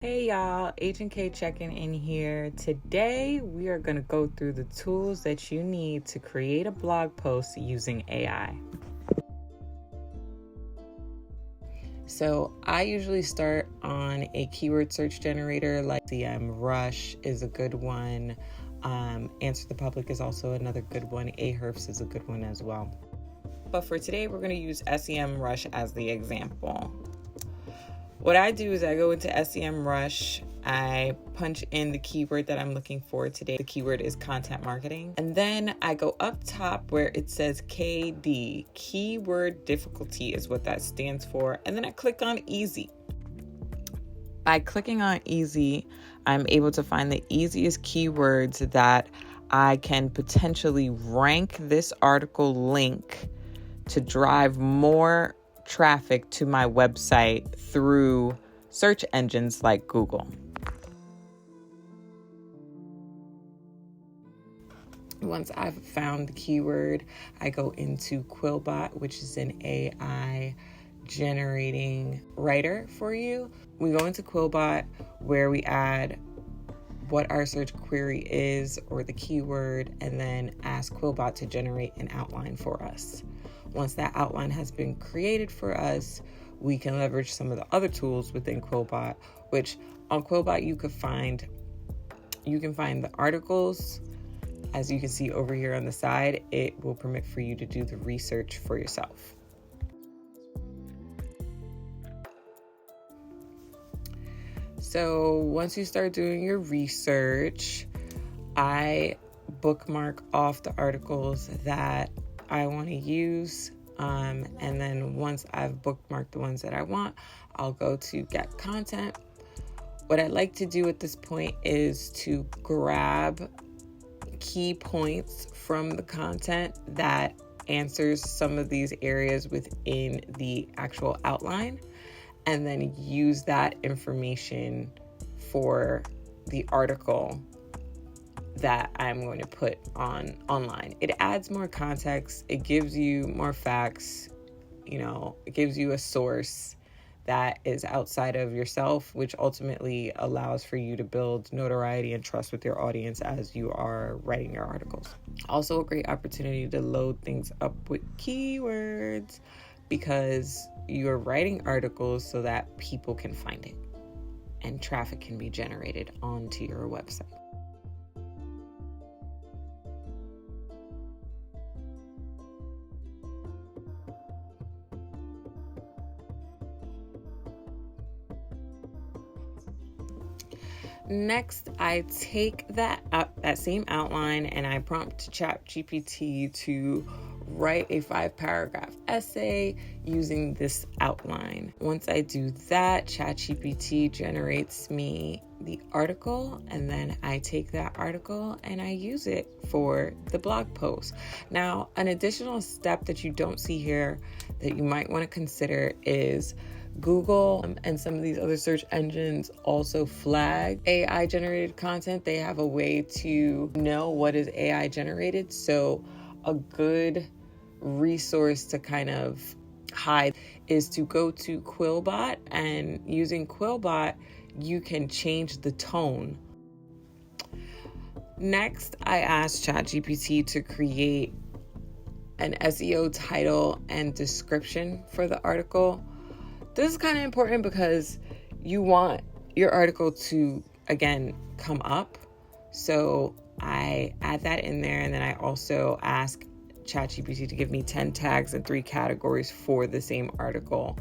Hey y'all, Agent K checking in here. Today we are going to go through the tools that you need to create a blog post using AI. So I usually start on a keyword search generator like SEMrush is a good one. Answer the Public is also another good one. Ahrefs is a good one as well. But for today, we're going to use SEMrush as the example. What I do is I go into SEMrush, I punch in the keyword that I'm looking for today. The keyword is content marketing. And then I go up top where it says KD, keyword difficulty is what that stands for. And then I click on easy. By clicking on easy, I'm able to find the easiest keywords that I can potentially rank this article link to drive more traffic to my website through search engines like Google. Once I've found the keyword, I go into Quillbot, which is an AI generating writer for you. We go into Quillbot where we add what our search query is or the keyword, and then ask Quillbot to generate an outline for us. Once that outline has been created for us, we can leverage some of the other tools within Quillbot, which on Quillbot you can find the articles. As you can see over here on the side, it will permit for you to do the research for yourself. So once you start doing your research, I bookmark off the articles that I want to use. And then once I've bookmarked the ones that I want, I'll go to get content. What I like to do at this point is to grab key points from the content that answers some of these areas within the actual outline, and then use that information for the article that I'm going to put online. It adds more context, it gives you more facts, it gives you a source that is outside of yourself, which ultimately allows for you to build notoriety and trust with your audience as you are writing your articles. Also a great opportunity to load things up with keywords because you're writing articles so that people can find it and traffic can be generated onto your website. Next, I take that same outline and I prompt ChatGPT to write a 5-paragraph essay using this outline. Once I do that, ChatGPT generates me the article, and then I take that article and I use it for the blog post. Now, an additional step that you don't see here that you might want to consider is Google and some of these other search engines also flag AI generated content. They have a way to know what is AI generated. So a good resource to kind of hide is to go to Quillbot, and using Quillbot, you can change the tone. Next, I asked ChatGPT to create an SEO title and description for the article. This is kind of important because you want your article to, again, come up. So I add that in there, and then I also ask ChatGPT to give me 10 tags and 3 categories for the same article.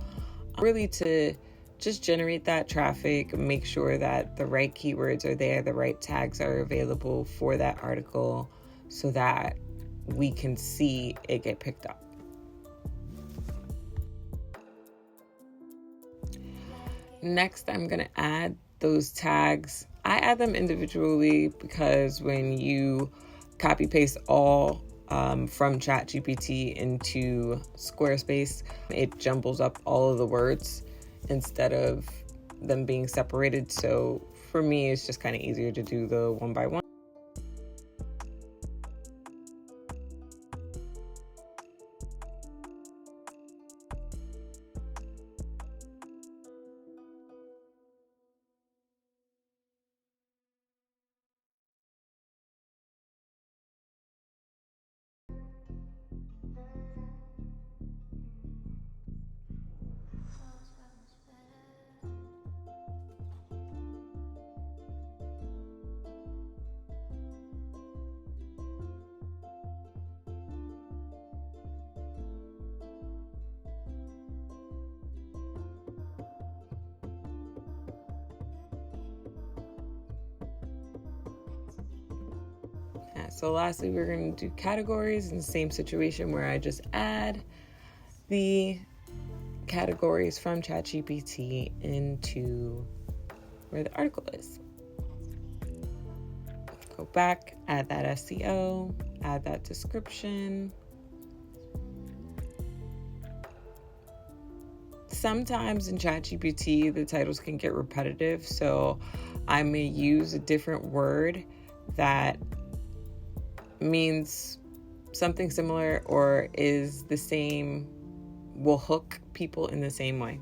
Really to just generate that traffic, make sure that the right keywords are there, the right tags are available for that article so that we can see it get picked up. Next, I'm going to add those tags. I add them individually because when you copy paste all from ChatGPT into Squarespace, it jumbles up all of the words instead of them being separated. So for me, it's just kind of easier to do the one by one. So lastly, we're going to do categories in the same situation where I just add the categories from ChatGPT into where the article is. Go back, add that SEO, add that description. Sometimes in ChatGPT, the titles can get repetitive, so I may use a different word that means something similar or is the same, will hook people in the same way.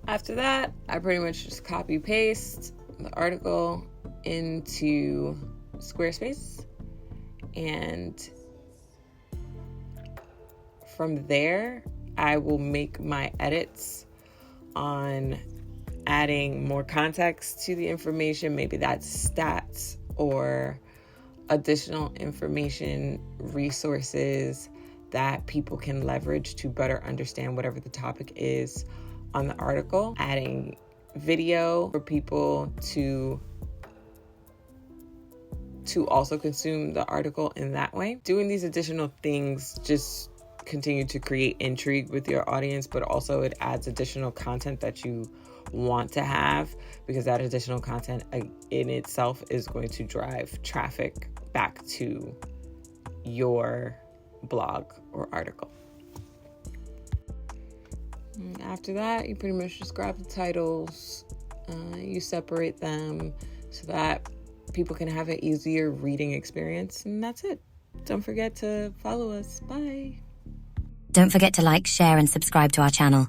After that, I pretty much just copy paste the article into Squarespace, and from there, I will make my edits on adding more context to the information. Maybe that's stats or additional information, resources that people can leverage to better understand whatever the topic is on the article. Adding video for people to also consume the article in that way. Doing these additional things just continue to create intrigue with your audience, but also it adds additional content that you want to have, because that additional content in itself is going to drive traffic back to your blog or article. After that, you pretty much just grab the titles, you separate them so that people can have an easier reading experience, and that's it. Don't forget to follow us. Bye. Don't forget to like, share, and subscribe to our channel.